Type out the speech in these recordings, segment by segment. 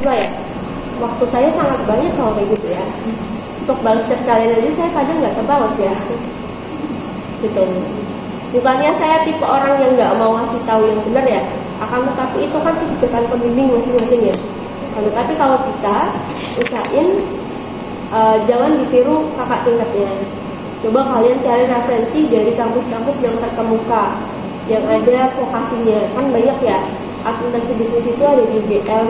mahasiswa ya, waktu saya sangat banyak kalau kayak gitu ya. Untuk balas chat kalian aja saya kadang nggak terbalas ya, gitu. Bukannya saya tipe orang yang nggak mau ngasih tahu yang benar ya, akan tetapi itu kan kebijakan pembimbing masing-masing ya. Tapi kalau bisa usahain jangan ditiru kakak tingkatnya. Coba kalian cari referensi dari kampus-kampus yang terkemuka, yang ada vokasinya. Kan banyak ya, akuntansi bisnis itu ada di UGM,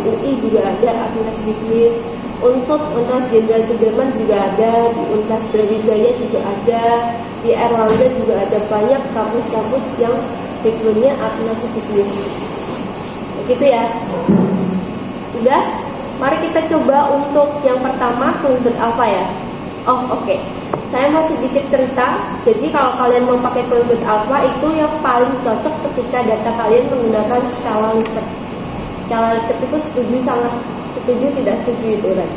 UI juga ada akuntansi bisnis, Unsud, Universitas Jenderal Sudirman juga ada, di Universitas Brawijaya juga ada, di Erlangga juga ada. Banyak kampus-kampus yang backgroundnya akuntansi bisnis. Begitu ya. Sudah? Mari kita coba untuk yang pertama, Clouded Alpha ya. Oke. Saya mau sedikit cerita. Jadi kalau kalian mau pakai Clouded Alpha itu yang paling cocok ketika data kalian menggunakan skala Likert. Skala Likert itu setuju, sangat setuju, tidak setuju itu kan.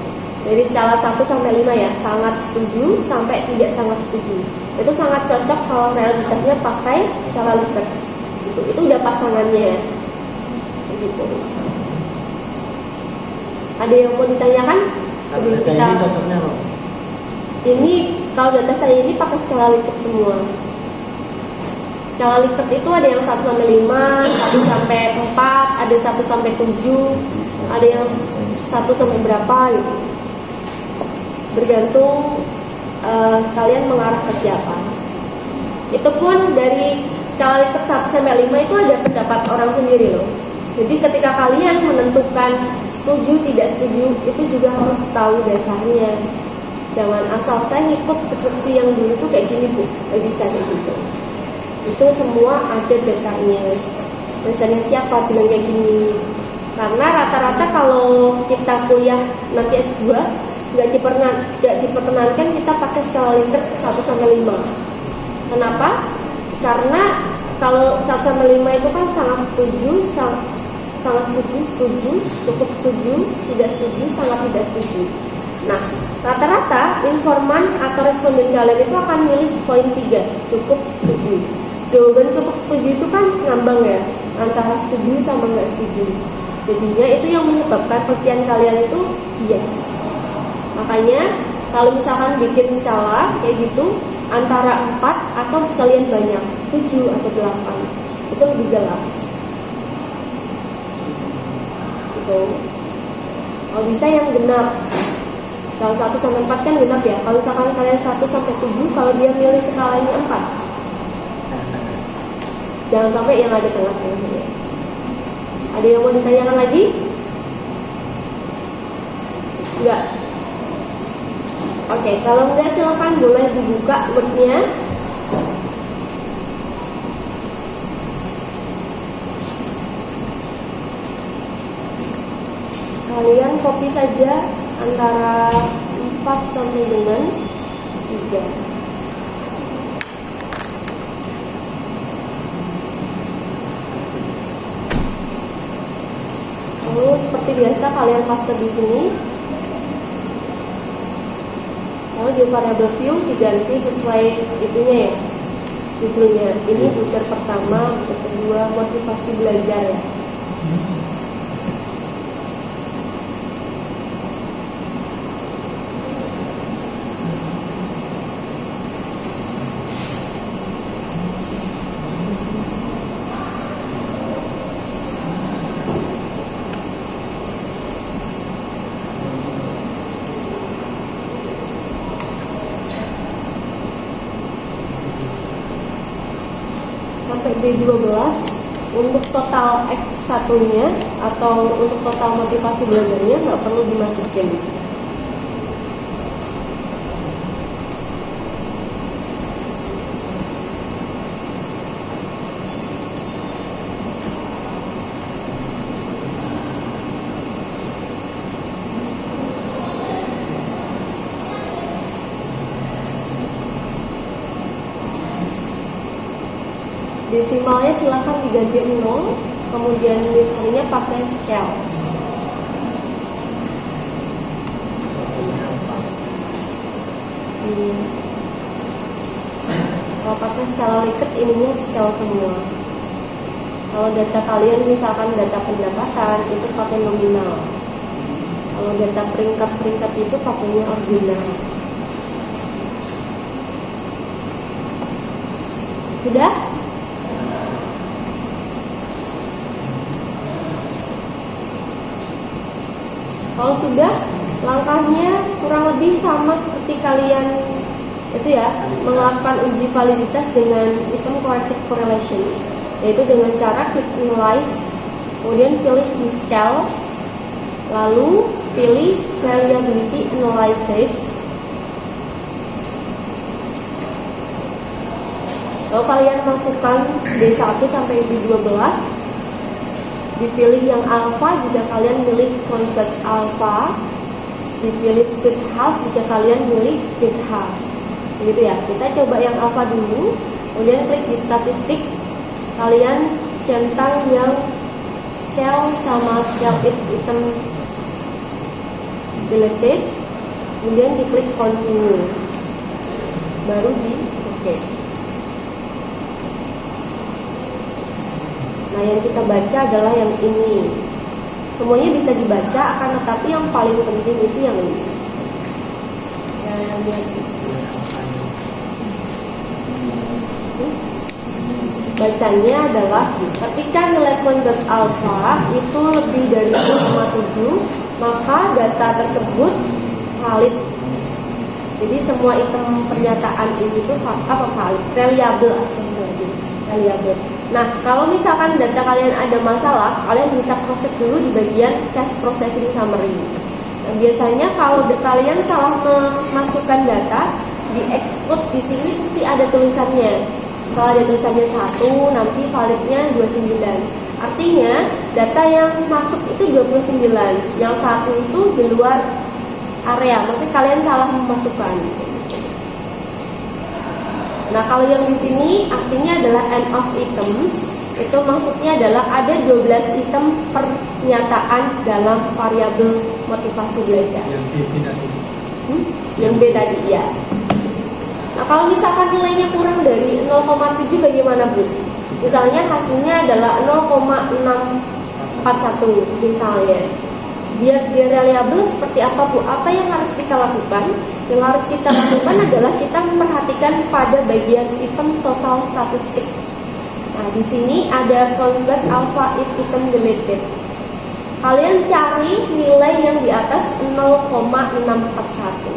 Dari skala 1 sampai 5 ya, sangat setuju sampai tidak sangat setuju. Itu sangat cocok kalau realitasnya pakai skala Likert. Itu udah pasangannya. Begitu. Ada yang mau ditanyakan? Sebelum kita ini cocoknya apa? Ini kalau data saya ini pakai skala Likert semua. Skala Likert itu ada yang 1 sampai 5, 1 sampai 4, ada 1 sampai 7, ada yang 1 sampai berapa gitu. Bergantung kalian mengarah ke siapa. Itu pun dari skala Likert 1 sampai 5 itu ada pendapat orang sendiri loh. Jadi ketika kalian menentukan setuju tidak setuju, itu juga harus tahu dasarnya. Jangan asal saya ngikut skripsi yang dulu tuh kayak gini bu, nggak bisa kayak gitu. Itu semua ada dasarnya. Dasarnya siapa bilang kayak gini? Karena rata-rata kalau kita kuliah nanti S2 nggak diperkenankan kita pakai skala Likert 1 sampai 5. Kenapa? Karena kalau 1 sampai 5 itu kan sangat setuju, sangat setuju, cukup setuju, tidak setuju, sangat tidak setuju. Nah, rata-rata informan atau responden kalian itu akan milih poin 3, cukup setuju. Jawaban cukup setuju itu kan ngambang ya, antara setuju sama nggak setuju. Jadinya itu yang menyebabkan pengertian kalian itu yes. Makanya kalau misalkan bikin skala kayak gitu, antara 4 atau sekalian banyak, 7 atau 8, itu lebih jelas. Gitu. Kalau bisa yang genap. Kalau 1 sampai 4 kan genap ya. Kalau misalkan kalian 1 sampai 7, kalau dia milih skalanya 4, jangan sampai yang ada tengah-tengahnya. Ada yang mau ditanyakan lagi? Enggak? Oke, kalau enggak silakan boleh dibuka Word-nya. Kalian copy saja antara 4 sampai dengan 3. Lalu seperti biasa kalian paste di sini. Lalu di variable view diganti sesuai itunya ya, judulnya. Ini belajar pertama, belajar kedua, motivasi belajar ya. B12 untuk total X1 nya atau untuk total motivasi belajarnya nggak perlu dimasukin. Desimalnya silahkan diganti 0, kemudian misalnya pakai scale. Kalau pakai skala Likert ininya scale semua. Kalau data kalian misalkan data pendapatan itu pakai nominal. Kalau data peringkat-peringkat itu pakainya ordinal. Sudah? Kalau sudah, langkahnya kurang lebih sama seperti kalian itu ya, melakukan uji validitas dengan item quartic correlation, yaitu dengan cara klik analyze, kemudian pilih di scale, lalu pilih variability analysis. Lalu kalian masukkan D1 sampai D12, dipilih yang alpha jika kalian milih convex alpha, dipilih speed half jika kalian milih speed half. Gitu ya. Kita coba yang alpha dulu, kemudian klik di statistik, kalian centang yang scale sama scale item deleted, kemudian diklik continue, baru di oke. Nah, yang kita baca adalah yang ini. Semuanya bisa dibaca, akan tetapi yang paling penting itu yang ini. Bacanya adalah ketika nilai convert alpha itu lebih dari 0,7, maka data tersebut valid. Jadi semua item pernyataan ini tuh valid, reliable reliable. Nah, kalau misalkan data kalian ada masalah, kalian bisa cross-check dulu di bagian cache processing summary. Nah, biasanya kalau kalian salah memasukkan data, di exclude di sini pasti ada tulisannya. Kalau ada tulisannya 1, nanti validnya 29. Artinya data yang masuk itu 29, yang 1 itu di luar area, maksudnya kalian salah memasukkan. Nah, kalau yang di sini artinya adalah end of items, itu maksudnya adalah ada 12 item pernyataan dalam variabel motivasi belajar. Yang B tadi. Yang B tadi ya. Nah, kalau misalkan nilainya kurang dari 0,7 bagaimana, Bu? Misalnya hasilnya adalah 0,641 misalnya. Biar dia reliable seperti apa, Bu? Apa yang harus kita lakukan? Yang harus kita lakukan adalah kita memperhatikan pada bagian item total statistik. Nah, di sini ada convert alpha if item deleted. Kalian cari nilai yang di atas 0,641.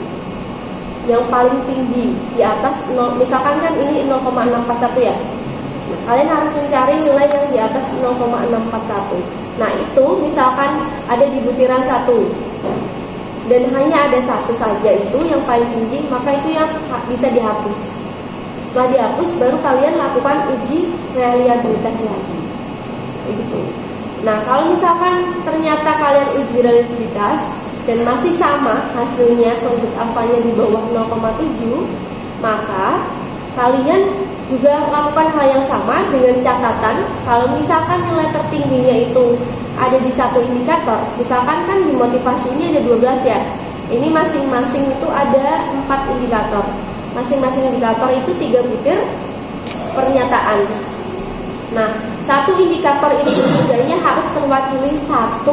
Yang paling tinggi di atas 0, misalkan kan ini 0,641 ya. Nah, kalian harus mencari nilai yang di atas 0,641. Nah, itu misalkan ada di butiran 1 dan hanya ada 1 saja itu yang paling tinggi, maka itu yang bisa dihapus. Setelah dihapus, baru kalian lakukan uji reliabilitas lagi. Begitu. Nah, kalau misalkan ternyata kalian uji reliabilitas dan masih sama hasilnya, convert alpha-nya di bawah 0,7, maka kalian juga melakukan hal yang sama dengan catatan kalau misalkan nilai tertingginya itu ada di satu indikator. Misalkan kan di motivasi ini ada 12 ya. Ini masing-masing itu ada 4 indikator. Masing-masing indikator itu 3 butir pernyataan. Nah, satu indikator itu setidaknya harus terwakili 1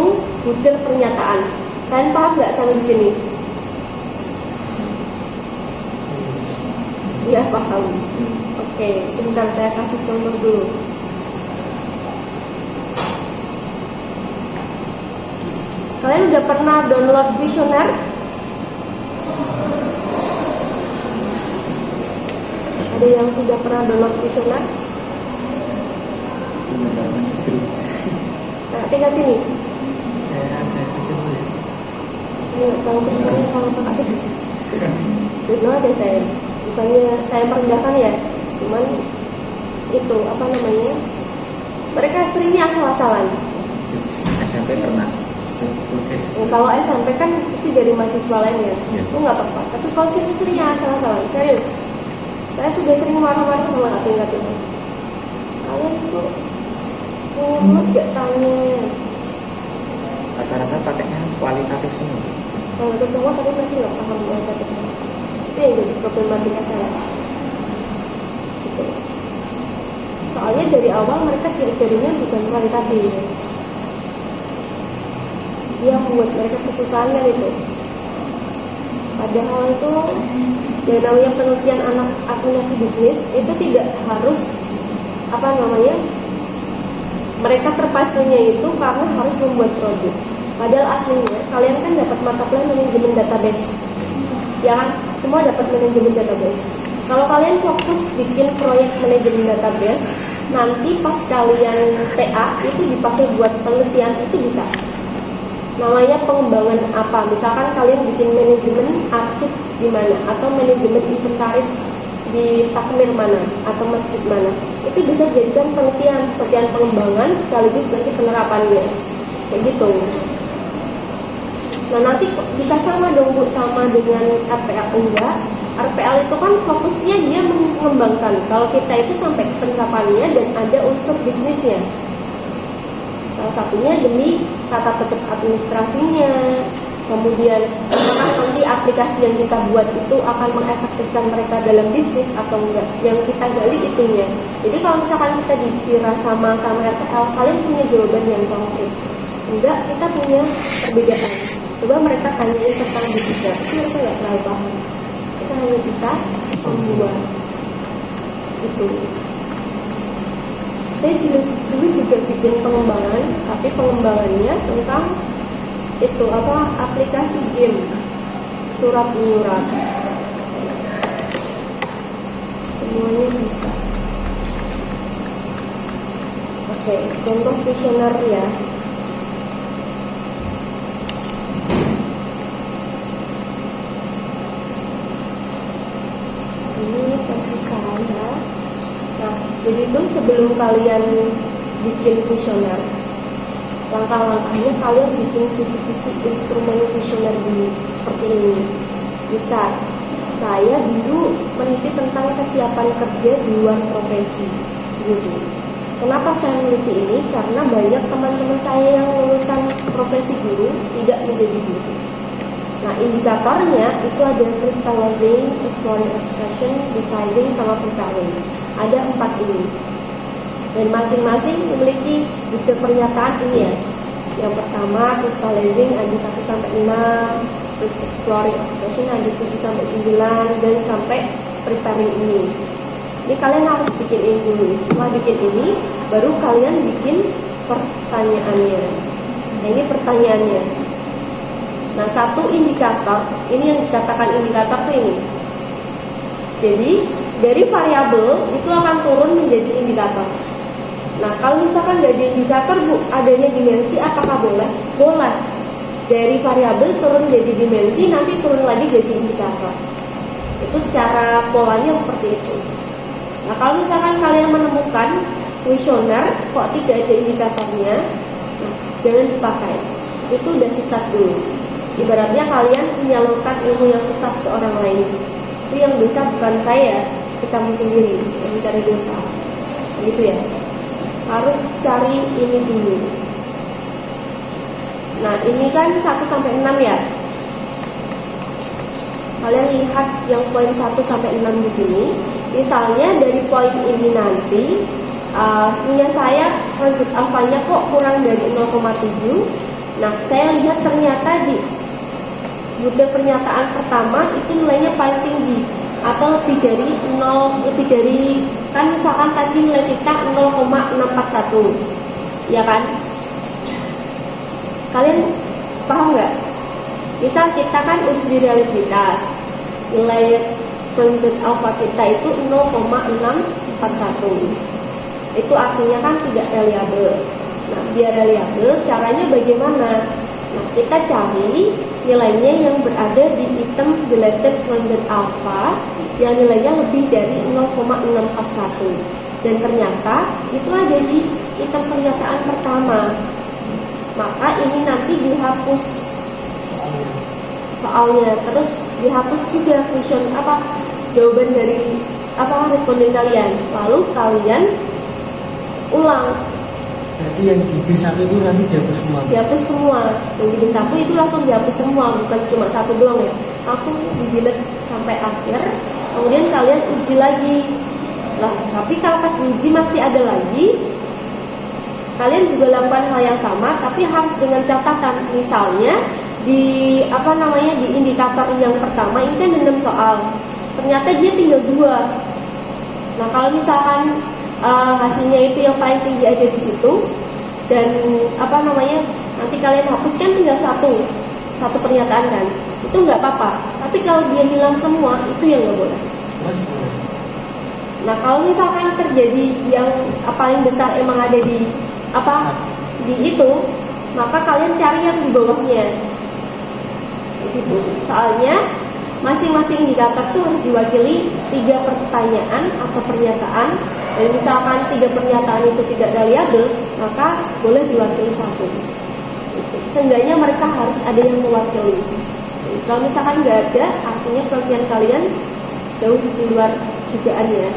butir pernyataan. Kalian paham nggak sampai di sini? Iya, paham. Oke, sebentar saya kasih contoh dulu. Kalian udah pernah download Visioner? Ada yang sudah pernah download Visioner? Nah, tinggal sini. Kalau kesulitannya kalau pakai di sini. Itu ada saya. Bukannya saya merendahkan ya, cuman itu apa namanya? Mereka seringnya asal-asalan. SMP pernah. Ya, kalau SMP kan pasti dari mahasiswa lain ya, itu nggak apa-apa. Tapi kalau sini seringnya asal-asalan, serius. Saya sudah sering marah-marah sama tingkat itu. Kalian itu punya mulut gak tanya. Rata-rata pakainya kualitatif semua. Kalau itu semua tapi mereka nggak paham kualitatif. Itu yang jadi problematika saya. Gitu. Soalnya dari awal mereka diajarinya bukan kualitatif. yang membuat mereka kesusahan kan itu. Padahal itu yang namanya penelitian anak aplikasi bisnis itu tidak harus mereka terpacunya itu karena harus membuat produk. Padahal aslinya kalian kan dapat mata kuliah manajemen database, ya kan? Semua dapat manajemen database. Kalau kalian fokus bikin proyek manajemen database, nanti pas kalian TA itu dipakai buat penelitian itu bisa. Namanya pengembangan apa? Misalkan kalian bikin manajemen arsip di mana, atau manajemen inventaris di takmir mana, atau masjid mana, itu bisa dijadikan penelitian pengembangan sekaligus nanti penerapannya, kayak gitu. Nah nanti bisa sama dong Bu, sama dengan RPL enggak? RPL itu kan fokusnya dia mengembangkan. Kalau kita itu sampai ke penerapannya dan ada unsur bisnisnya. Salah satunya demi tata tertib administrasinya. Kemudian apakah nanti aplikasi yang kita buat itu akan mengefektifkan mereka dalam bisnis atau enggak? Yang kita gali itunya. Jadi kalau misalkan kita dikira sama-sama RPL, kalian punya jawaban yang konkret. Enggak, kita punya perbedaan. Coba mereka tanyain tentang bisnis, itu mereka nggak terlalu paham. Kita hanya bisa membuat itu. Saya dulu juga bikin pengembangan, tapi pengembangannya tentang itu aplikasi game surat menyurat. Semuanya bisa. Oke, contoh visioner ya. Ini tesis saya. Nah, jadi itu sebelum kalian bikin visioner, langkah-langkahnya kalian bikin visi-visi instrumen visioner dulu seperti ini. Misal, saya dulu meneliti tentang kesiapan kerja di luar profesi, gitu. Kenapa saya meneliti ini? Karena banyak teman-teman saya yang lulusan profesi guru tidak menjadi guru. Nah, indikatornya itu ada crystallizing, exploring expression, deciding, sama preparing. Ada 4 ini. Dan masing-masing memiliki detail pernyataan ini ya. Yang pertama crystallizing ada 1-5, terus exploring expression ada 7-9, dan sampai preparing ini. Ini kalian harus bikin ini dulu. Setelah bikin ini, baru kalian bikin pertanyaannya. Nah, ini pertanyaannya. Nah, satu indikator, ini yang dikatakan indikator tuh ini. Jadi, dari variabel itu akan turun menjadi indikator. Nah, kalau misalkan nggak ada indikator, Bu, adanya dimensi, apakah boleh? Boleh. Dari variabel turun jadi dimensi, nanti turun lagi jadi indikator. Itu secara polanya seperti itu. Nah, kalau misalkan kalian menemukan kuesioner kok tidak ada indikatornya, nah, jangan dipakai. Itu udah sesat dulu. Ibaratnya kalian menyalurkan ilmu yang sesat ke orang lain. Itu yang dosa bukan saya, kamu sendiri yang mencari dosa. Gitu ya. Harus cari ini dulu. Nah, ini kan 1-6 ya. Kalian lihat yang poin 1-6 di sini. Misalnya dari poin ini nanti punya saya lanjut alfanya kok kurang dari 0,7. Nah, saya lihat ternyata di butir pernyataan pertama itu nilainya paling tinggi atau lebih dari kan misalkan tadi nilai kita 0,641, ya kan? Kalian paham nggak? Misal kita kan uji realitas, nilai probabilitas alfa kita itu 0,641. Itu artinya kan tidak reliable. Nah, biar reliable caranya bagaimana? Nah, kita cari nilainya yang berada di item related probability alpha yang nilainya lebih dari 0,641. Dan ternyata itu ada di item pernyataan pertama. Maka ini nanti dihapus soalnya, terus dihapus juga jawaban dari responden kalian. Lalu kalian ulang. Jadi yang di B1 itu nanti dihapus semua? Dihapus semua. Yang di B1 itu langsung dihapus semua, bukan cuma satu doang ya. Langsung di-delete sampai akhir. Kemudian kalian uji lagi. Lah, tapi kalau pas diuji masih ada lagi, kalian juga lakukan hal yang sama, tapi harus dengan catatan. Misalnya di di indikator yang pertama ini kan 6 soal, ternyata dia tinggal 2. Nah kalau misalkan hasilnya itu yang paling tinggi aja di situ, dan nanti kalian hapuskan tinggal satu pernyataan kan, itu nggak apa-apa. Tapi kalau dia hilang semua, itu yang nggak boleh. Nah kalau misalkan terjadi yang paling besar emang ada di itu, maka kalian cari yang di bawahnya. Gitu. Soalnya masing-masing indikator tuh harus diwakili 3 pertanyaan atau pernyataan. Dan misalkan 3 pernyataan itu tidak reliable, maka boleh diwakili 1. Gitu. Seenggaknya mereka harus ada yang mewakili. Jadi, kalau misalkan nggak ada, artinya penelitian kalian jauh di luar dugaannya.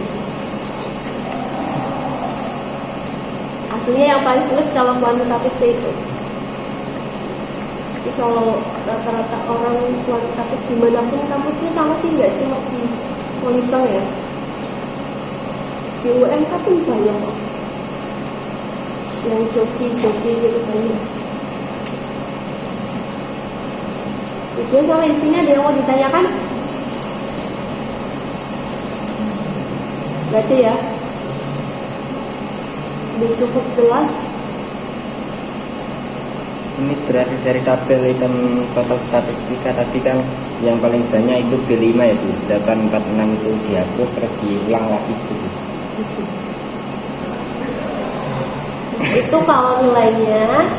Aslinya yang paling sulit kalau kuantitatif itu. Jadi kalau rata-rata orang kuantitatif dimanapun kampusnya sama sih, nggak cuma di Politbang ya. Di UMK pun banyak kok. Yang joki gitu banyak. Video sampai di sini ada yang mau ditanyakan? Berarti ya udah cukup jelas. Ini berarti dari tabel item total statistika tadi kan yang paling banyak itu B5 ya Bu, 846 itu dihapus terus diulang lagi gitu. Itu kalau nilainya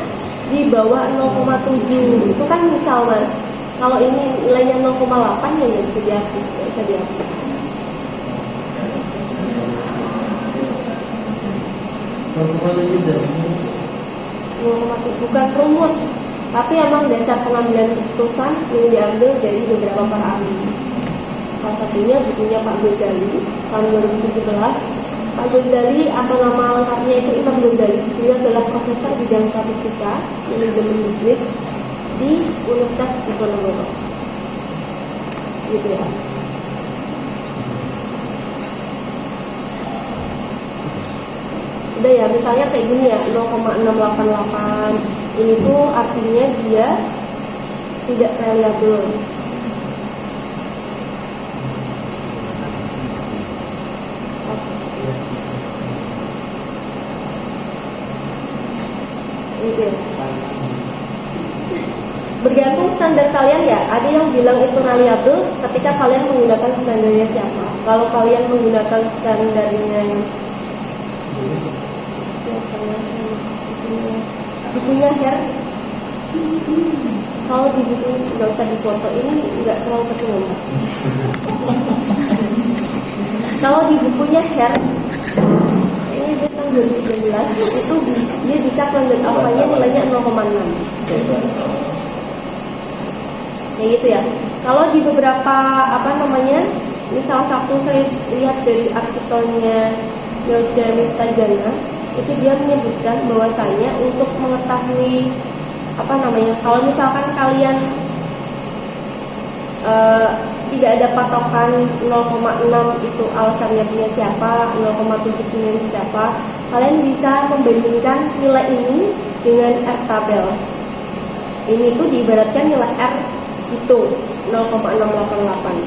di bawah 0,7 itu kan misal Mas. Kalau ini nilainya 0,8 ya nggak bisa dihapus, nggak bisa dihapus. Bukan rumus, tapi emang dasar pengambilan keputusan yang diambil dari beberapa para ahli. Salah satunya bukunya Pak Ghazali tahun 2017. Pak Ghazali atau nama lengkapnya itu Imam Ghazali. Beliau adalah profesor bidang statistika manajemen bisnis di Universitas Diponegoro. Gitu ya. Udah ya, misalnya kayak gini ya, 0,688 ini tuh artinya dia tidak reliable. Gitu ya. Bergantung standar kalian ya. Ada yang bilang itu reliable ketika kalian menggunakan standarnya siapa. Kalau kalian menggunakan standarnya bukunya Her, kalau di buku nggak usah difoto, ini nggak terlalu ketemu. Kalau di bukunya Her, ini dia tahun 2019, itu dia bisa candidate alpha-nya nilainya 0,6. Kayak gitu ya. Kalau di beberapa ini salah satu saya lihat dari artikelnya Yelda Mistajana, itu dia menyebutkan bahwasanya untuk mengetahui kalau misalkan kalian tidak ada patokan 0,6 itu alasannya punya siapa, 0,7 punya siapa, kalian bisa membandingkan nilai ini dengan R tabel. Ini tuh diibaratkan nilai R itu 0,688.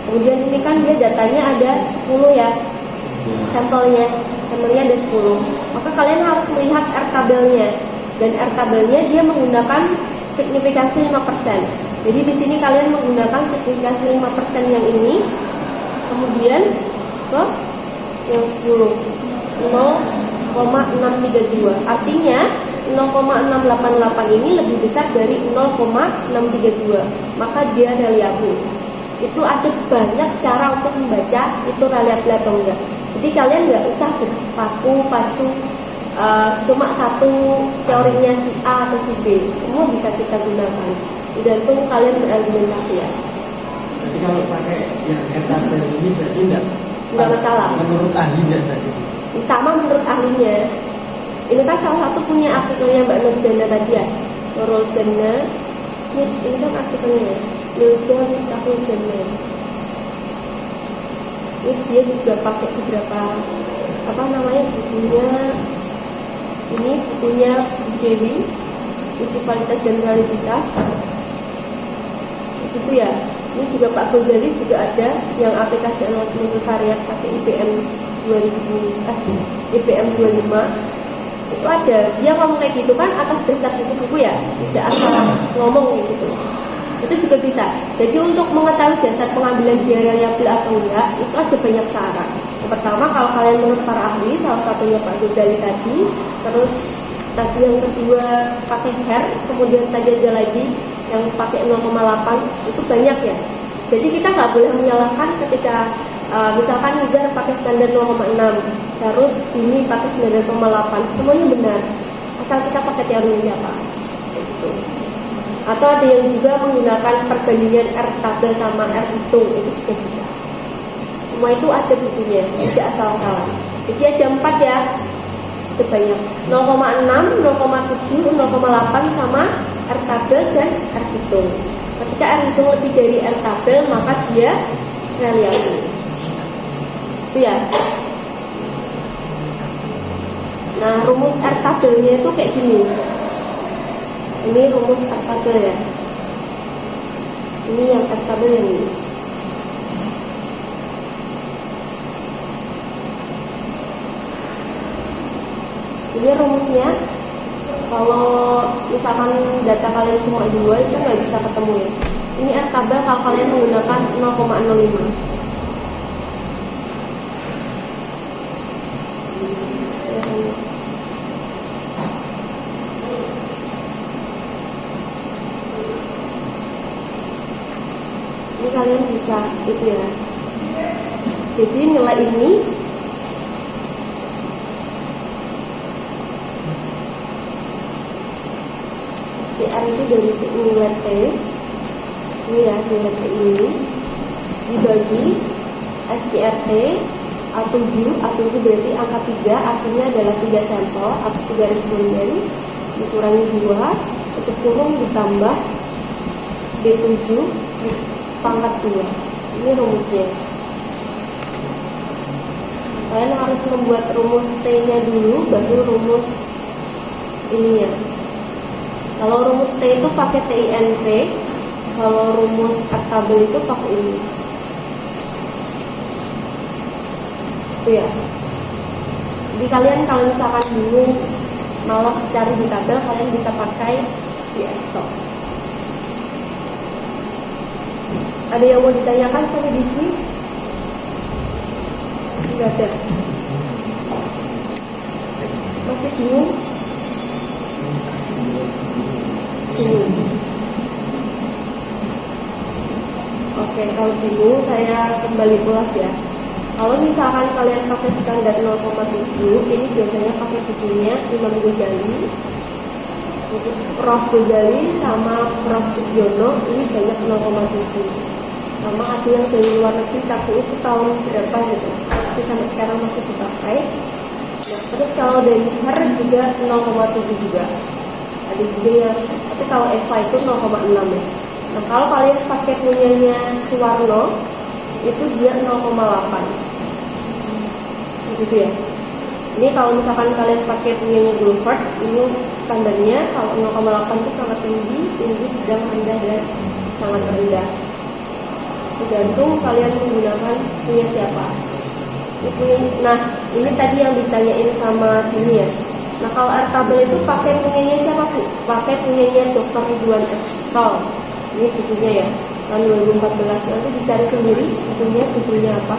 Kemudian ini kan dia datanya ada 10 ya, sampelnya ada 10. Maka kalian harus melihat R tabelnya, dan R tabelnya dia menggunakan signifikansi 5%. Jadi di sini kalian menggunakan signifikansi 5% yang ini, kemudian ke yang 10 0,632. Artinya 0,688 ini lebih besar dari 0,632, maka dia reliable. Itu ada banyak cara untuk membaca itu reliable atau enggak. Jadi kalian nggak usah pacu cuma satu teorinya si A atau si B, semua bisa kita gunakan. Tergantung kalian berargumentasi ya. Jadi kalau pakai yang atas ini berarti nggak masalah. Menurut ahli nggak berarti. Sama menurut ahlinya. Ini kan salah satu punya artikelnya Mbak Nurjana tadi ya, Nurjana. Ini kan artikelnya ya, Nurjana. Ini dia juga pakai beberapa bukunya Ini bukunya Dewi, uji kualitas dan realitas. Itu ya. Ini juga Pak Ghazali juga ada yang aplikasi analisis multivariat pakai IPM 25. Itu ada. Dia ngomong kayak gitu kan atas dasar buku-buku ya, tidak asal ngomong kayak gitu. Itu juga bisa. Jadi untuk mengetahui dasar pengambilan dia reliabel atau enggak, itu ada banyak syarat. Yang pertama, kalau kalian menurut para ahli, salah satunya Pak Ghazali tadi, terus tadi yang kedua pakai HER, kemudian tadi ada lagi yang pakai 0,8, itu banyak ya. Jadi kita nggak boleh menyalahkan ketika misalkan Nizar pakai standar 0,6, terus ini pakai standar 0,8, semuanya benar, asal kita pakai teori siapa. Gitu. Atau ada yang juga menggunakan perbandingan R tabel sama R hitung, itu juga bisa. Semua itu ada bukunya, tidak asal-asalan. Jadi ada 4 ya, itu banyak. 0,6, 0,7, 0,8 sama R tabel dan R hitung. Ketika R hitung lebih dari R tabel, maka dia reliabel. Itu ya. Nah, rumus R tabelnya itu kayak gini. Ini rumus R tabel ya. Ini yang R tabel yang ini. Ini rumusnya. Kalau misalkan data kalian semua 2 itu nggak bisa ketemu ya. Ini R tabel kalau kalian menggunakan 0,05. Ini kalian bisa itu ya. Jadi nilai ini SPR itu dari nilai T. Ini ya nilai T ini dibagi SPRT A7 berarti angka 3, artinya adalah 3 sampel atas 3 responden dikurangi 2, itu kurung ditambah B7 pangkat 2. Ini rumusnya. Kalian harus membuat rumus T-nya dulu, baru rumus ininya. Kalau rumus T itu pakai TINT, kalau rumus R tabel itu pakai ini. Itu ya. Jadi kalian kalau misalkan bingung, malas cari di tabel, kalian bisa pakai di Excel. Ada yang mau ditanyakan sampai di sini? Tidak ada. Masih bingung? Bingung. Oke, kalau bingung saya kembali ulas ya. Kalau misalkan kalian pakai standar 0,7, ini biasanya pakai bukunya Imam Ghazali, Prof Ghazali sama Prof Sugiono, ini banyak 0,7. Sama ada yang dari luar negeri tapi itu tahun berapa gitu, tapi sampai sekarang masih dipakai. Nah, terus kalau dari HER juga 0,7 juga ada juga ya, tapi kalau EVA itu 0,6 ya. Nah, kalau kalian pakai punyanya Suwarno itu dia 0,8 gitu ya. Ini kalau misalkan kalian pakai punyanya Gulford, ini standarnya kalau 0,8 itu sangat tinggi, sedang, rendah, dan sangat rendah. Tergantung kalian menggunakan punya siapa. Nah, ini tadi yang ditanyain sama ini ya. Nah, kalau R tabel itu pakai punyanya siapa Bu? Pakai punyanya Dr. Ridwan Ekstol. Ini bukunya ya, tahun 2014. Nanti dicari sendiri bukunya apa.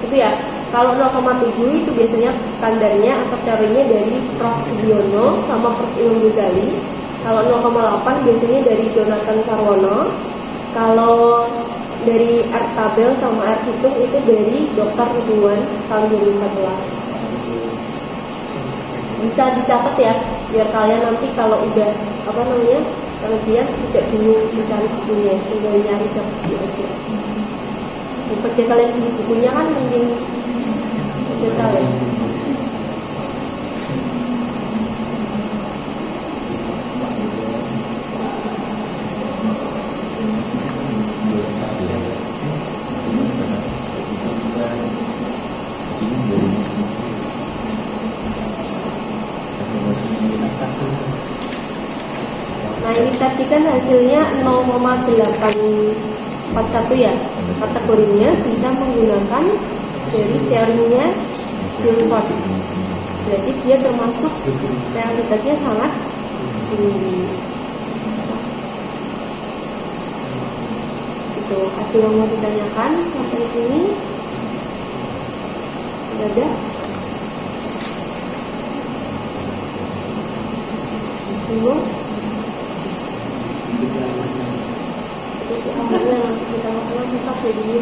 Itu ya. Kalau 0,7 itu biasanya standarnya atau teorinya dari Prof. Sugiono sama Prof. Imam Ghazali. Kalau 0,8 biasanya dari Jonathan Sarwono. Kalau dari R tabel sama R hitung itu dari Dr. Ridwan tahun 2014. Bisa dicatat ya, biar kalian nanti kalau udah kalau dia tidak bingung mencari bukunya, tinggal nyari ke buku aja. Seperti kalian beli bukunya kan mending udah tahu ya. dari tadi kan hasilnya 0,841 ya. Kategorinya bisa menggunakan dari teorinya Guilford. Berarti dia termasuk realitasnya sangat tinggi. Itu ada yang mau ditanyakan sampai sini? Sudah ada? Bingung? Jadi awalnya langsung kita ngomong susah jadi.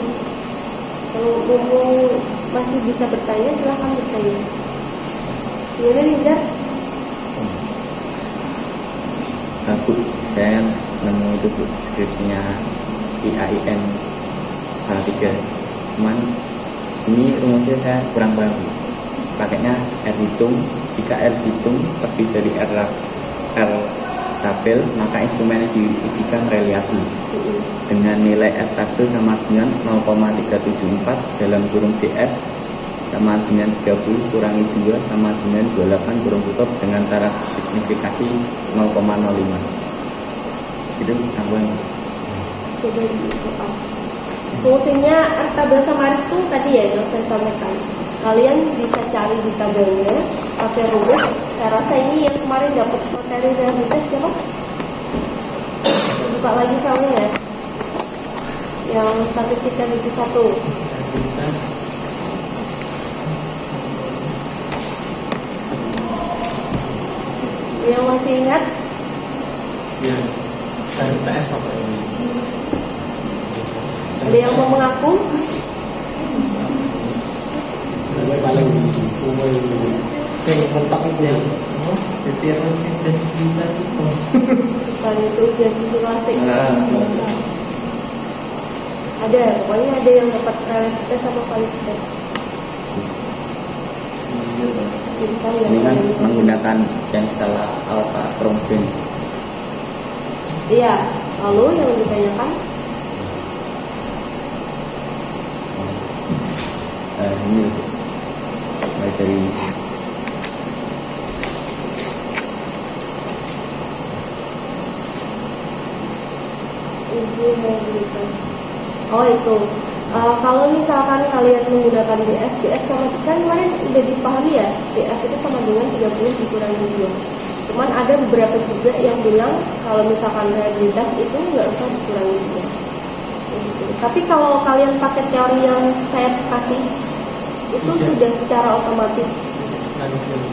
Kalau mau masih bisa bertanya silahkan bertanya. Gimana Linda? Bu, saya nemu itu Bu, skripsinya IAIN salah 3. Cuman ini rumusnya saya kurang paham. Pakainya R hitung. Jika R hitung lebih dari R tabel, maka instrumennya diujikan reliabel dengan nilai R tabel sama dengan 0,374 dalam kurung DF sama dengan 30 kurangi 2 sama dengan 28 kurung tutup dengan taraf signifikasi 0,05. Itu tambahan. Coba di soal. Fungsinya R tabel sama R itu tadi ya yang saya sampaikan. Kalian bisa cari di tabelnya pakai rumus. Saya rasa ini yang kemarin dapat materi realitas siapa? Buka lagi filenya ya. Yang statistika misi 1. Yang masih ingat? Ya, dari PS apa ini? Ada yang mau mengaku? Paling yang mentok itu yang jadi harus intensitas itu. Bukan itu ujian sisi klasik. Ada, pokoknya ada yang dapat realitas sama kualitas. Jadi kalian Ini kan yang- menggunakan yang skala alpha Rombin. Iya, lalu yang ditanyakan Ini mulai dari uji mobilitas. Oh itu, kalau misalkan kalian menggunakan DF sama kan kemarin udah dipahami ya, DF itu sama dengan 30 dikurangi 2. Cuman ada beberapa juga yang bilang kalau misalkan realitas itu nggak usah dikurangi 2. Gitu. Tapi kalau kalian pakai teori yang saya kasih itu sudah secara otomatis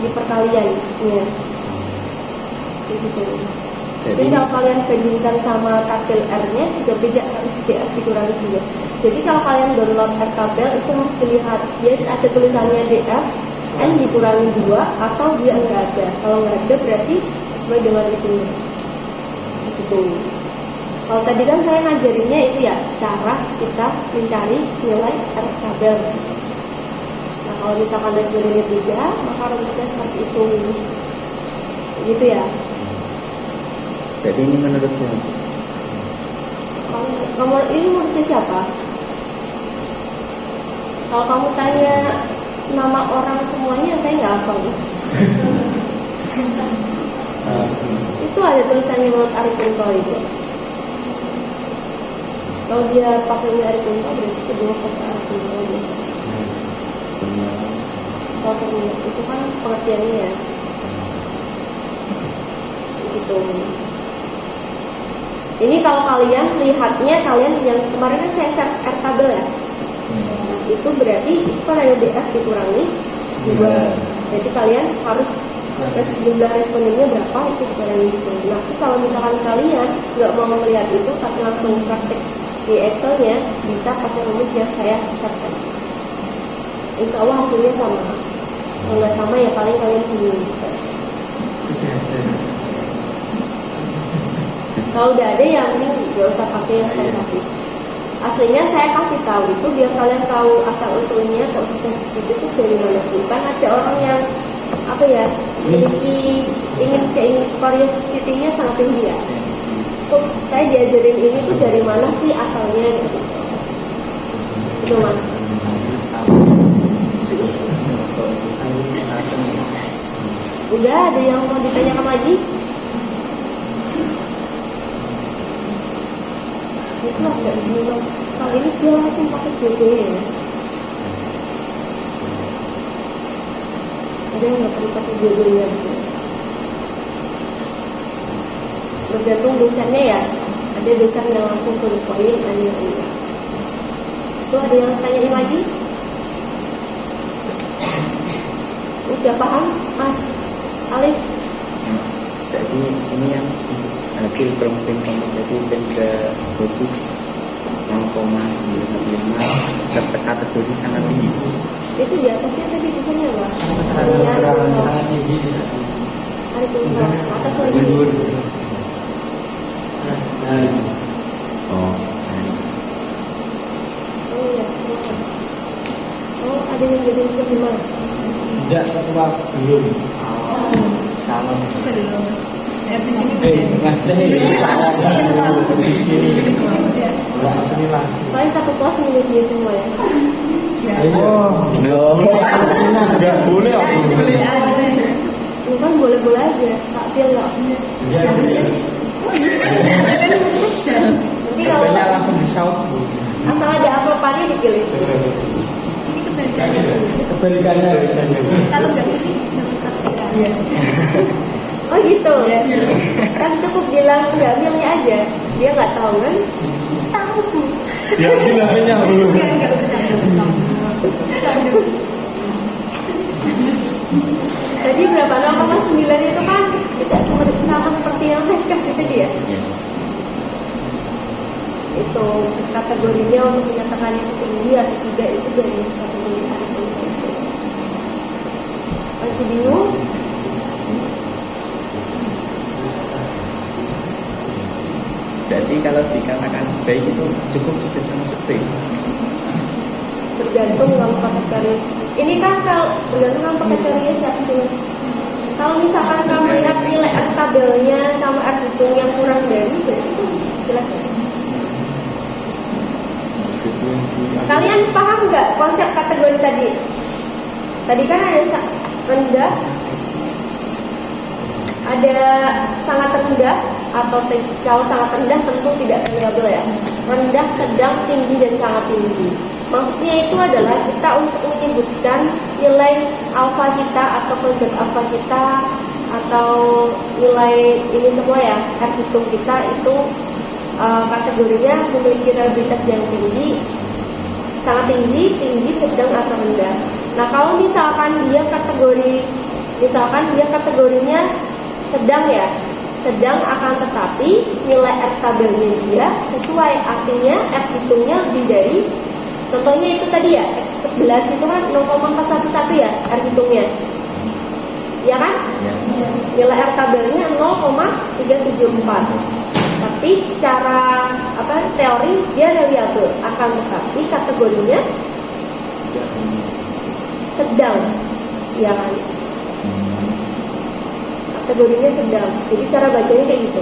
di perkalian ya. Gitu. Jadi kalau kalian bandingkan sama tabel R-nya juga beda, harus DF dikurangi 2. Jadi kalau kalian download R tabel itu harus dilihat dia ada tulisannya DF N dikurangi 2 atau dia enggak ada. Kalau enggak ada berarti sesuai dengan itu. Gitu. Kalau tadi kan saya ngajarinnya itu ya cara kita mencari nilai R tabel. Nah kalau misalkan respondennya 3 maka rumusnya seperti itu. Gitu ya. jadi ini menurut saya Kamu ini manusia siapa? Kalau kamu tanya nama orang semuanya, saya nggak hafal Mas. Itu ada tulisannya menurut Arifunto itu. Kalau dia pakai Arifunto berarti kedua pakai Arifunto biasa. Kalau kedua itu kan pengertiannya ya. Gitu. Ini kalau kalian lihatnya kalian yang kemarin kan saya share R tabel ya. Itu berarti itu kan ada DF dikurangi 2. Jadi kalian harus jumlah respondennya berapa itu dikurangi 2. Nah, kalau misalkan kalian nggak mau melihat itu tapi langsung praktek di Excelnya bisa pakai rumus yang saya share. Insya Allah hasilnya sama. Kalau nggak sama ya paling kalian bingung. Kalau udah ada yang mending gak usah pakai yang saya kasih. Aslinya saya kasih tahu itu biar kalian tahu asal usulnya kok bisa segitu itu dari mana. Bukan ada orang yang apa ya memiliki curiosity-nya sangat tinggi ya. Kok saya diajarin ini tuh dari mana sih asalnya gitu. Itu Mas. Udah ada yang mau ditanyakan lagi? itu agak bingung. Kali ini dia langsung pakai jodohnya ya. Ada yang nggak perlu pakai jodohnya di sini. Bergantung dosennya ya. Ada dosen yang langsung to the point, ada yang enggak. Itu ada yang tanyain lagi? Udah paham, Mas Alif? Jadi ini yang hasil problem komunikasi dan ke bagus 0,915 kategori sangat tinggi. Itu di atasnya tadi tulisannya apa? Keterangan sangat tinggi. Hari ke atas lagi. Nah, Oh, Oh iya. Oh ada yang jadi gimana? tidak setua belum. Salam. Mas Teh ini salah. Di sini. Enggak sini langsung. Paling satu kelas milik dia semua ya. Oh, no. enggak boleh aku. Lu kan boleh-boleh aja, tak feel nggak? Iya, Nanti kalau katanya langsung disaut. asal ada apropannya dipilih. Kebalikannya. Kalau nggak pilih, dapat Oh gitu. Kan cukup bilang nggak pilih aja. Dia nggak tahu kan? Tahu. Ya, bilangnya Tadi berapa 0,9 itu kan tidak sama seperti yang saya kasih tadi ya. Itu kategorinya untuk menyatakan yang tinggi atau tidak itu dari kategori itu. Masih bingung? Jadi kalau dikatakan baik itu cukup sudah termasuk baik. Bergantung kamu kategori. Ini kan kalau bergantung kamu kategorinya siapa sih? Kalau misalkan kamu lihat nilai R tabelnya sama R hitung yang kurang dari berarti itu silakan. Kalian paham nggak konsep kategori tadi? Tadi kan ada rendah, ada sangat rendah, atau kalau sangat rendah tentu tidak variabel ya. Rendah, sedang, tinggi, dan sangat tinggi. Maksudnya itu adalah kita untuk menyebutkan nilai alfa kita atau konsep alfa kita atau nilai ini semua ya, R hitung kita itu kategorinya memiliki reliabilitas yang tinggi, sangat tinggi, tinggi, sedang atau rendah. Nah kalau misalkan dia kategorinya sedang ya, sedang akan tetapi nilai R tabelnya dia sesuai, artinya R hitungnya lebih dari, contohnya itu tadi ya X11 itu kan 0,411 ya R hitungnya, ya kan? Ya. Nilai R tabelnya 0,374. Tapi secara teori dia reliable, akan tetapi kategorinya sedang, ya kan? Kategorinya sedang. Jadi cara bacanya kayak gitu.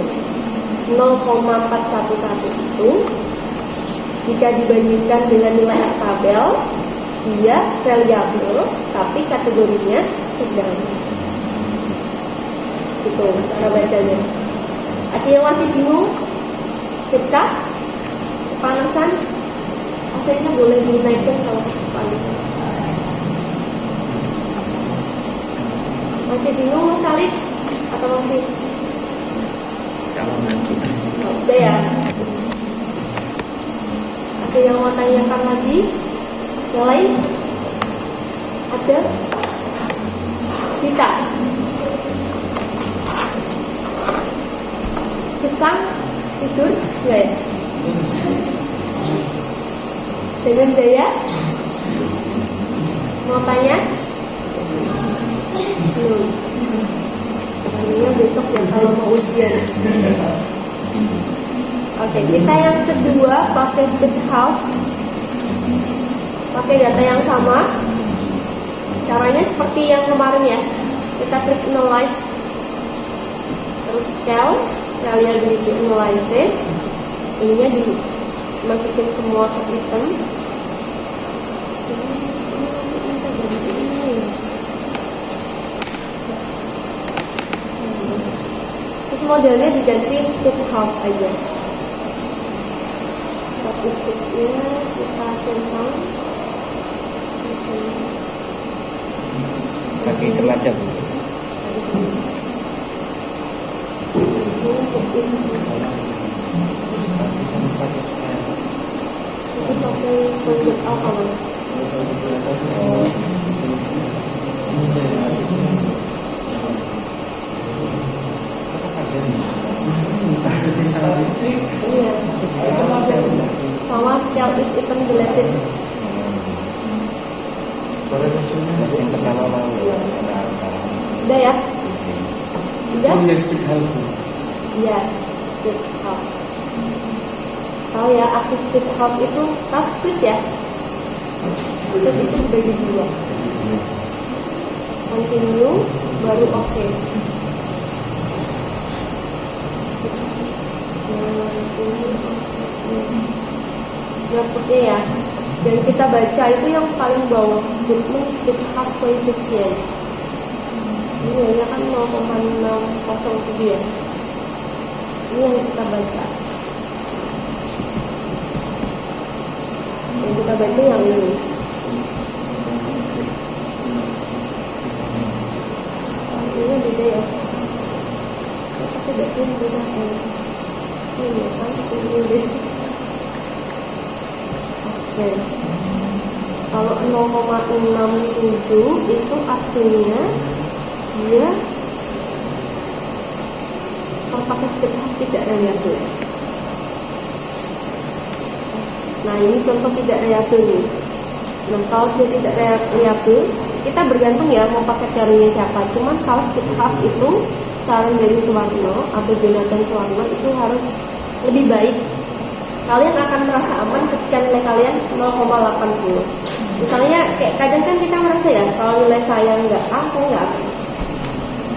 0,411 itu jika dibandingkan dengan nilai R tabel dia reliable, tapi kategorinya sedang. Gitu cara bacanya. Ada yang masih bingung? Bisa? Kepanasan? AC-nya boleh dinaikkan kalau panas. Masih bingung Mas Alif? Atau masih? Kalau nanti Udah ya? Ada yang mau tanyakan lagi? Yang lain? Ada? Kita? Kesang? Tidur? Enggak ya? Dengan Jaya? Mau tanya? Belum. Sebenarnya besok ya kalau mau ujian. Oke, kita yang kedua pakai split half. Pakai data yang sama. Caranya seperti yang kemarin ya. Kita klik analyze. Terus scale, reliability analysis. Ininya dimasukin semua ke item. Terus modelnya diganti split half aja. statistiknya kita centang. pakai hitam aja Bu. Di sini untuk ini. Itu pakai konsep apa Mas? Iya. Sama scale if item deleted. Mas yang pertama mau Udah ya? Udah? speed help. Iya. Split half. Tahu ya, arti split half itu tahu split ya? Split itu dibagi dua. Continue baru oke. Berikutnya ya, dan kita baca itu yang paling bawah, Goodman split half coefficient. Ini nilainya kan 0,607 ya. Ini yang kita baca. Yang kita baca yang ini. Hasilnya beda ya. Saya tidak tahu beda ini kan hasilnya beda. Oke. Kalau 0,67 itu artinya dia kalau pakai split half tidak reliable. Nah ini contoh tidak reliable nih. Nah kalau dia tidak reliable, kita bergantung ya mau pakai teorinya siapa. Cuman kalau split half itu saran dari Suwarno atau Jonathan Suwarno itu harus lebih baik. Kalian akan merasa aman ketika nilai kalian 0,80. Misalnya kayak kadang kan kita merasa ya kalau nilai saya nggak A, saya nggak aman.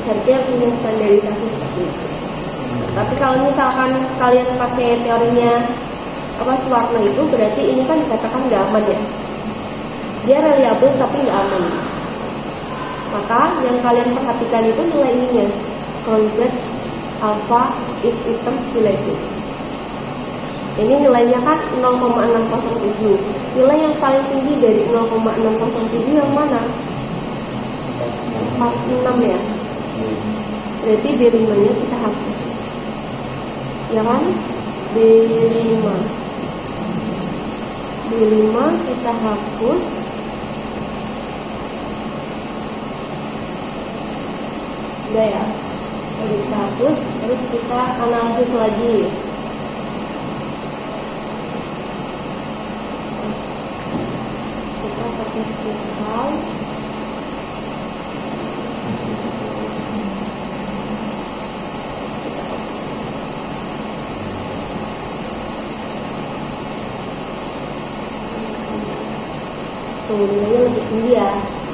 Harusnya punya standarisasi seperti itu. Tapi kalau misalkan kalian pakai teorinya Suwarno itu berarti ini kan dikatakan nggak aman ya. Dia reliable tapi nggak aman. Maka yang kalian perhatikan itu nilai ininya, Cronbach alpha if item deleted. Ini nilainya kan 0,607. Nilai yang paling tinggi dari 0,607 yang mana? 46 ya. Berarti B5-nya kita hapus. Ya kan? B5 kita hapus. Udah ya. Jadi kita hapus, terus kita analisis lagi. Kita pakai split half. Tuh nilainya lebih tinggi ya,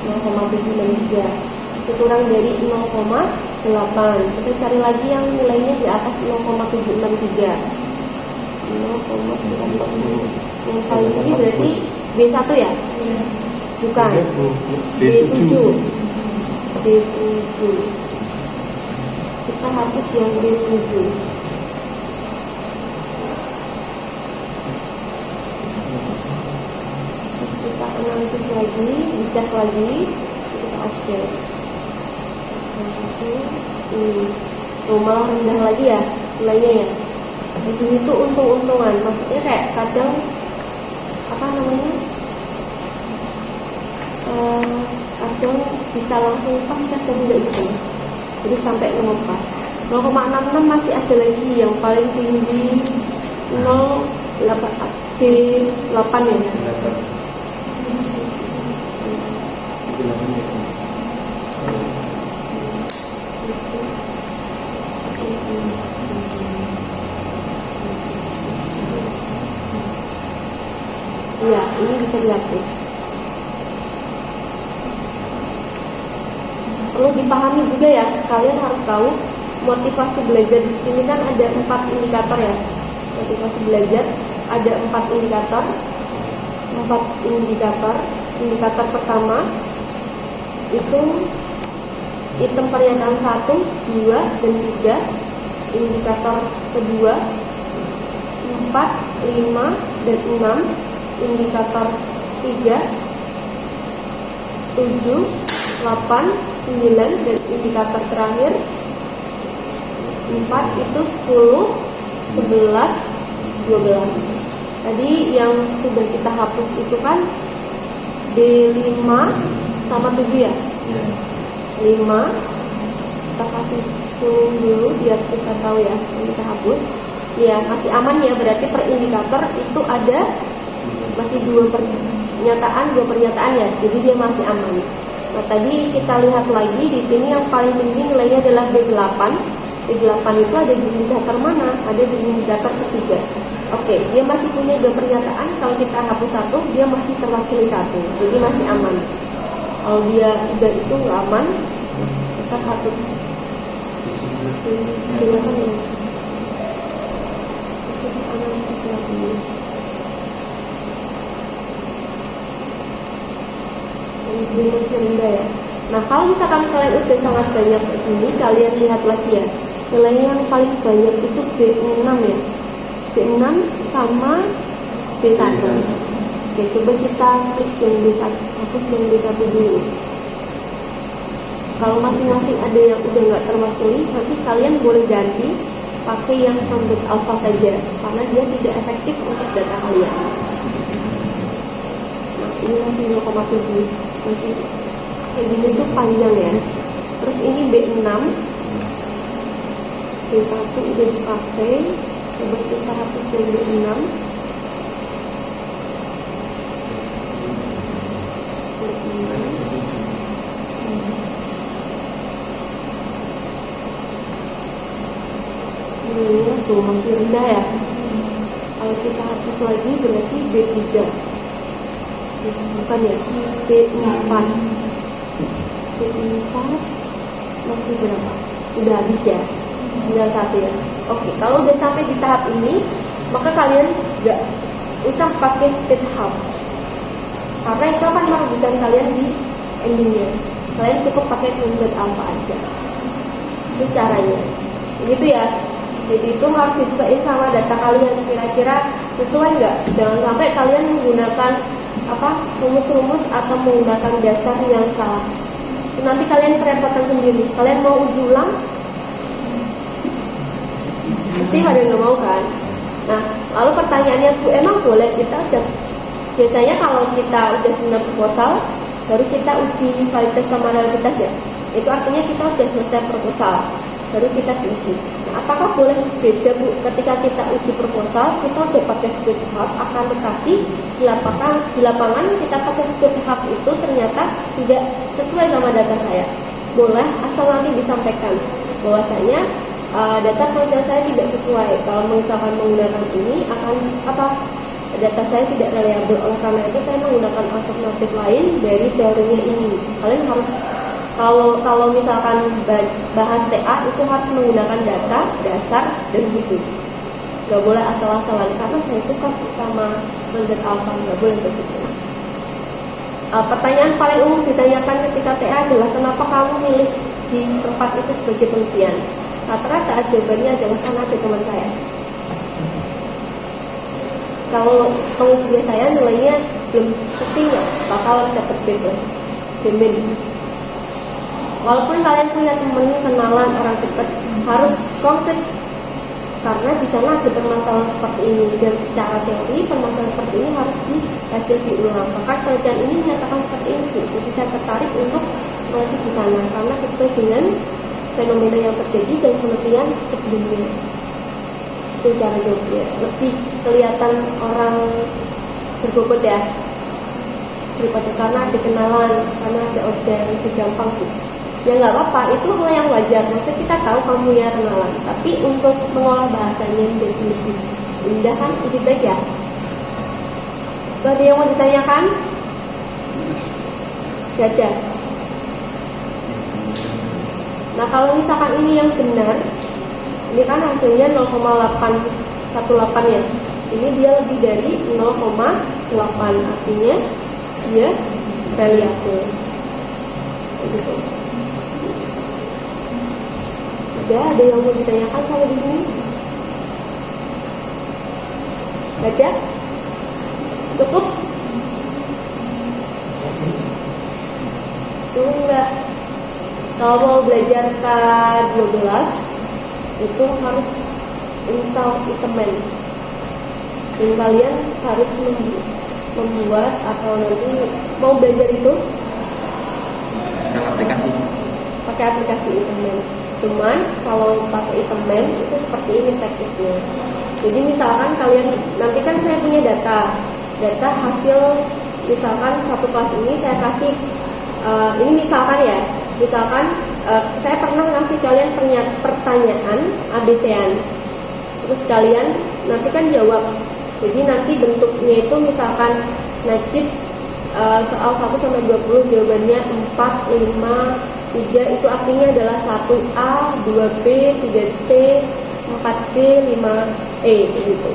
0,763, masih kurang dari 0,8. Kita cari lagi yang nilainya di atas 0,763. 0,763 yang paling tinggi berarti B1 ya? Bukan, B7. Kita hapus yang B7. Kita analisis lagi, dicek lagi, kita share. Malah rendah lagi ya nilainya ya. Itu untung-untungan, maksudnya kayak kadang kadang bisa langsung pas, kadang enggak gitu. Jadi sampai pas 0,66 masih ada lagi yang paling tinggi 0,8 ya. Iya, ini bisa dihapus. Perlu dipahami juga ya, kalian harus tahu motivasi belajar di sini kan ada 4 indikator ya. Motivasi belajar ada 4 indikator. Indikator pertama itu item pernyataan 1, 2, dan 3. Indikator kedua 4, 4, 5, dan 6, indikator 3, 7, 8, 9, dan indikator terakhir 4 itu 10, 11, 12. Tadi yang sudah kita hapus itu kan B5 sama 7 ya. 5 kita kasih kuning dulu biar kita tahu ya. Ini kita hapus. Ya, masih aman ya, berarti per indikator itu ada masih dua pernyataan ya. Jadi dia masih aman. Nah, tadi kita lihat lagi di sini yang paling tinggi nilainya adalah B8. B8 itu ada di indikator mana? Ada di indikator ketiga. Oke, dia masih punya dua pernyataan. Kalau kita hapus satu, dia masih terwakili satu. Jadi masih aman. Kalau dia udah itu nggak aman, kita hapus. Silakan ya. Kita analisis lagi. Ini masih rendah ya. Nah, kalau misalkan kalian udah sangat banyak begini, kalian lihat lagi ya. Nilai yang paling banyak itu B6 ya. B6 sama B1. Oke, coba kita klik yang B1, hapus yang B1 dulu. Kalau masing-masing ada yang udah nggak terwakili, nanti kalian boleh ganti pakai yang Cambridge Alpha saja, karena dia tidak efektif untuk data kalian. Nah, ini masih 0,7, masih kayak gini tuh panjang ya. Terus ini B6, B1 udah dipakai. Coba kita hapus yang B6. Ini tuh masih rendah ya. Kalau kita hapus lagi berarti B3. Bukan ya, B4. B4 masih berapa? Sudah habis ya? Tinggal satu ya. Oke, kalau udah sampai di tahap ini, maka kalian nggak usah pakai speed hub, karena itu akan merugikan kalian di endingnya. Kalian cukup pakai Cambridge Alpha aja. Itu caranya. Begitu ya. Jadi itu harus disesuaikan sama data kalian. Kira-kira sesuai nggak? Jangan sampai kalian menggunakan rumus-rumus atau menggunakan dasar yang salah. Nanti kalian kerepotan sendiri. Kalian mau uji ulang? Pasti pada nggak mau kan? Nah, lalu pertanyaannya Bu, emang boleh kita udah biasanya kalau kita udah seminar proposal baru kita uji validitas sama realitas ya. Itu artinya kita udah selesai proposal baru kita uji. Nah, apakah boleh beda Bu ketika kita uji proposal kita udah pakai speed hub, akan tetapi di lapangan kita pakai speed hub itu ternyata tidak sesuai sama data saya? Boleh, asal nanti disampaikan bahwasanya data penelitian saya tidak sesuai. Kalau misalkan menggunakan ini akan data saya tidak reliable. Oleh karena itu saya menggunakan alternatif lain dari teorinya ini. Kalian harus kalau misalkan bahas TA itu harus menggunakan data dasar dan gitu. Gak boleh asal-asalan karena saya suka sama Cambridge Alpha, gak boleh begitu. Pertanyaan paling umum ditanyakan ketika TA adalah kenapa kamu milih di tempat itu sebagai penelitian? Rata-rata jawabannya adalah karena ada teman saya. Kalau pengujinya saya nilainya belum pasti nggak bakal dapat B+, B-. Walaupun kalian punya teman, kenalan, orang dekat, harus konkret karena di sana ada permasalahan seperti ini dan secara teori permasalahan seperti ini harus dihasil diulang. Maka penelitian ini menyatakan seperti ini, Bu. Jadi saya tertarik untuk meneliti di sana karena sesuai dengan fenomena yang terjadi dan penelitian sebelumnya. Itu cara jawabnya. Lebih kelihatan orang berbobot ya daripada karena ada kenalan, karena ada order, lebih gampang tuh. Ya nggak apa-apa, itu hal yang wajar. Maksudnya kita tahu kamu ya kenalan, tapi untuk mengolah bahasanya menjadi lebih indah kan lebih baik ya. Ada yang mau ditanyakan? Gak ada. Nah, kalau misalkan ini yang benar, ini kan hasilnya 0,818 ya. Ini dia lebih dari 0,8, artinya dia reliable. Gitu. Ada yang mau ditanyakan sampai di sini? Baca? Cukup? Cukup enggak? Kalau mau belajar K12 itu harus install Itemen. Dan kalian harus membuat atau nanti mau belajar itu Install aplikasi. pakai aplikasi Itemen. Cuman kalau pakai Itemen itu seperti ini tekniknya. Jadi misalkan kalian nanti kan saya punya data hasil, misalkan satu kelas ini saya kasih ini misalkan ya, saya pernah ngasih kalian pertanyaan ABC-an, terus kalian nanti kan jawab. Jadi nanti bentuknya itu misalkan Najib soal 1 sampai 20 jawabannya 4, 5, 3 itu artinya adalah 1A, 2B, 3C, 4D, 5E gitu.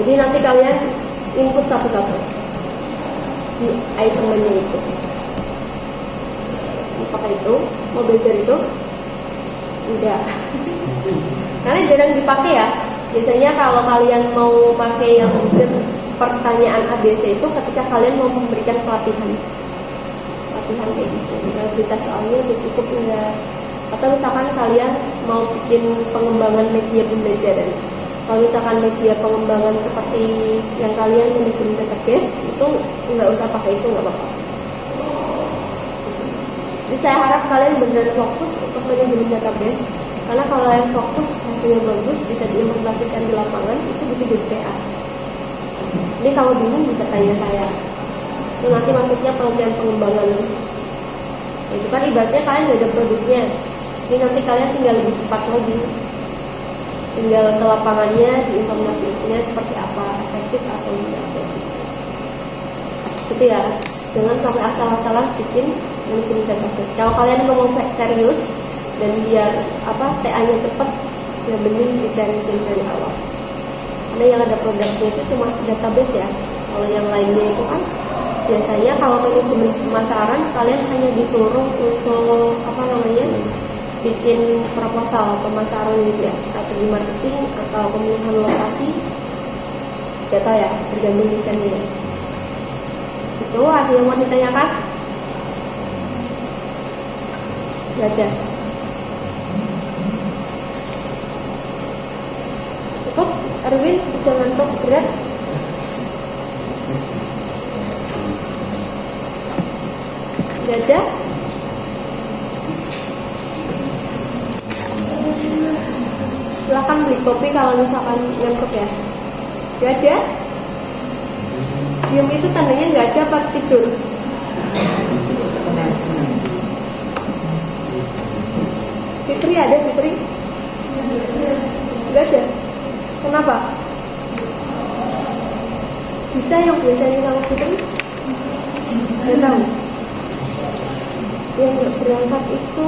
Jadi nanti kalian input satu-satu di itemnya itu. Apakah itu mau belajar itu? Enggak. Karena jarang dipakai ya. Biasanya kalau kalian mau pakai yang pertanyaan ABC itu ketika kalian mau memberikan pelatihan kayak gitu. Realitas soalnya udah cukup enggak? Atau misalkan kalian mau bikin pengembangan media pembelajaran. Kalau misalkan media pengembangan seperti yang kalian manajemen database itu nggak usah pakai itu, nggak apa-apa. Jadi saya harap kalian benar fokus untuk manajemen database, karena kalau yang fokus hasilnya bagus bisa diimplementasikan di lapangan, itu bisa jadi PA. Jadi kalau bingung bisa tanya saya. Itu nanti maksudnya penelitian pengembangan. Itu kan ibaratnya kalian nggak ada produknya, jadi nanti kalian tinggal lebih cepat lagi. Tinggal ke lapangannya, diinformasikannya seperti apa, efektif atau tidak. Gitu ya, jangan sampai asal-asalan bikin manajemen database. Kalau kalian mau serius dan biar TA-nya cepet, ya mending diseriusin dari awal. Karena yang ada produknya itu cuma database ya. Kalau yang lainnya itu kan biasanya kalau manajemen pemasaran kalian hanya disuruh untuk bikin proposal pemasaran gitu ya, strategi marketing atau pemilihan lokasi, data ya, tergantung desainnya. Itu ada yang mau ditanyakan? Gak ada. Cukup, Erwin, udah ngantuk berat. Gak ada. Silahkan beli kopi kalau misalkan ngantuk ya. Gak ada? Diam itu tandanya gak ada apa tidur? Fitri ada, Fitri? Gak ada? Kenapa? Kita yang biasanya sama Fitri? Gak tahu. Yang gak berangkat itu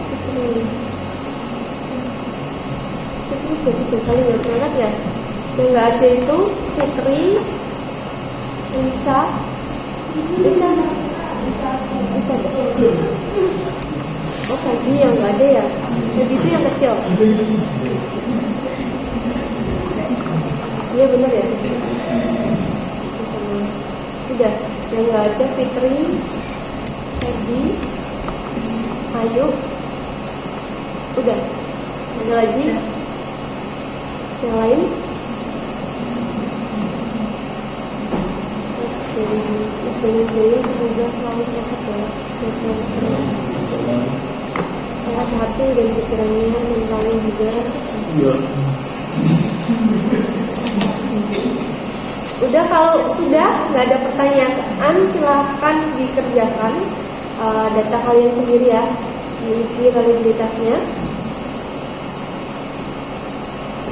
Fitri. Udah 3 kali gak berangkat ya. Yang gak ada itu Fitri, Lisa. Oh tadi yang gak ada ya. Tadi itu yang kecil. Iya bener ya. Udah. Yang gak ada Fitri, Tadi, Ayu. Udah. Ada lagi yang lain? Mas Beni semoga selalu sehat ya. Sehat hati dan pikirannya, mentalnya juga. Udah, kalau sudah nggak ada pertanyaan silahkan dikerjakan data kalian sendiri ya, diuji validitasnya.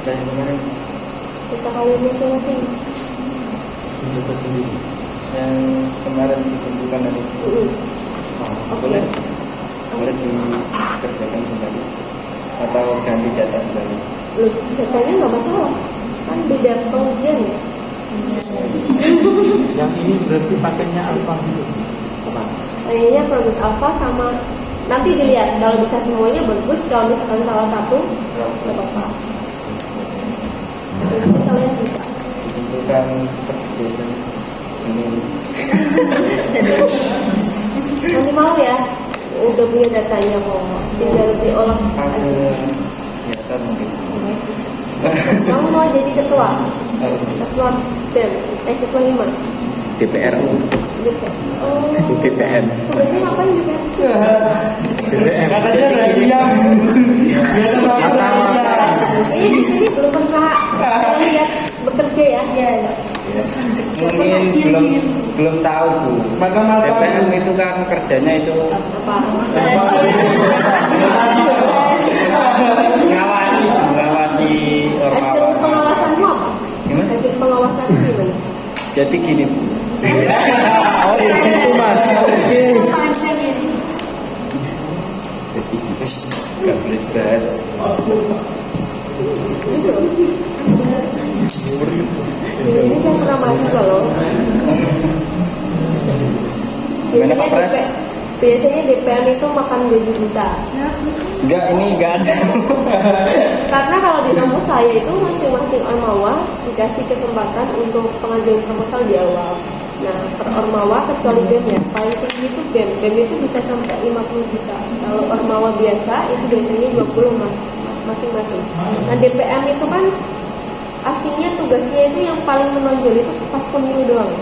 Data kalian masing-masing. Yang kemarin ditentukan dari boleh dikerjakan kembali atau ganti data kembali? Loh, datanya nggak masalah, kan beda pengujian ya. Yang ini berarti pakainya alfa gitu. Kayaknya produk alfa sama, nanti dilihat kalau bisa semuanya bagus, kalau misalkan salah satu nggak apa-apa. bukan seperti biasanya. Ini Nanti mau ya, udah punya datanya kok, tinggal diolah ada aja. kegiatan mungkin. Kamu mau jadi ketua BEM, ketua 5 DPR gitu. Oh, DPR tugasnya ngapain juga? DPR Katanya udah diam. Ini di sini belum pernah saya lihat bekerja ya. Iya. Mungkin belum tahu Bu. Mata-mata. DPM itu kan kerjanya itu Apa? mengawasi Hasil ormawa. pengawasanmu apa? Gimana? Hasil pengawasanmu gimana? Jadi gini Bu. Oh itu mas. Oke. Jadi gak boleh gas. Gitu. Ini saya pernah mahasiswa loh. Gimana Pak Pres? Biasanya DPM itu makan gaji buta. Enggak, ini enggak ada. Karena kalau di kampus saya itu masing-masing ormawa dikasih kesempatan untuk pengajuan proposal di awal. Nah, per ormawa kecuali BEM ya, paling tinggi itu BEM. BEM itu bisa sampai 50 juta. Kalau ormawa biasa itu biasanya 20 masing-masing. Nah, DPM itu kan aslinya tugasnya itu yang paling menonjol itu pas pemilu doang.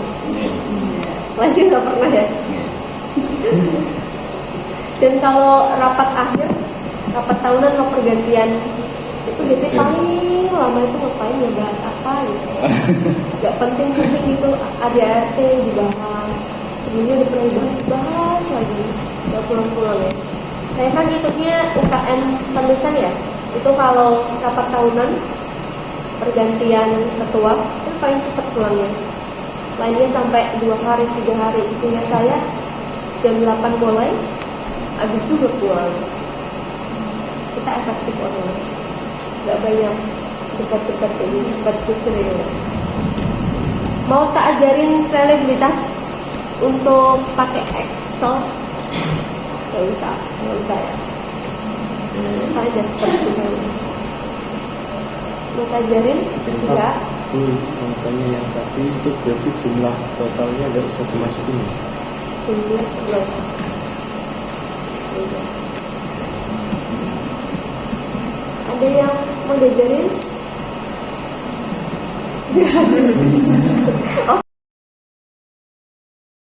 Lagi nggak pernah ya. Dan kalau rapat akhir, rapat tahunan mau pergantian itu biasanya paling lama itu ngapain ya, bahas apa gitu. Gak penting-penting gitu, ADART dibahas. Sebelumnya udah pernah dibahas lagi, gak pulang-pulang ya. Saya kan ikutnya UKM Temesan ya. Itu kalau rapat tahunan pergantian ketua itu paling cepat pulangnya. Lainnya sampai 2 hari, 3 hari. Punya saya jam 8 mulai, habis itu udah pulang. Kita efektif orang, gak banyak debat-debat ini, debat kusir. Mau tak ajarin reliabilitas untuk pakai Excel? Gak usah ya. Kita aja seperti itu. Mau tak ajarin? Enggak. Makanya yang tadi itu berarti jumlah totalnya nggak usah dimasukin. Jumlah 11. Ada yang mau diajarin? Oh,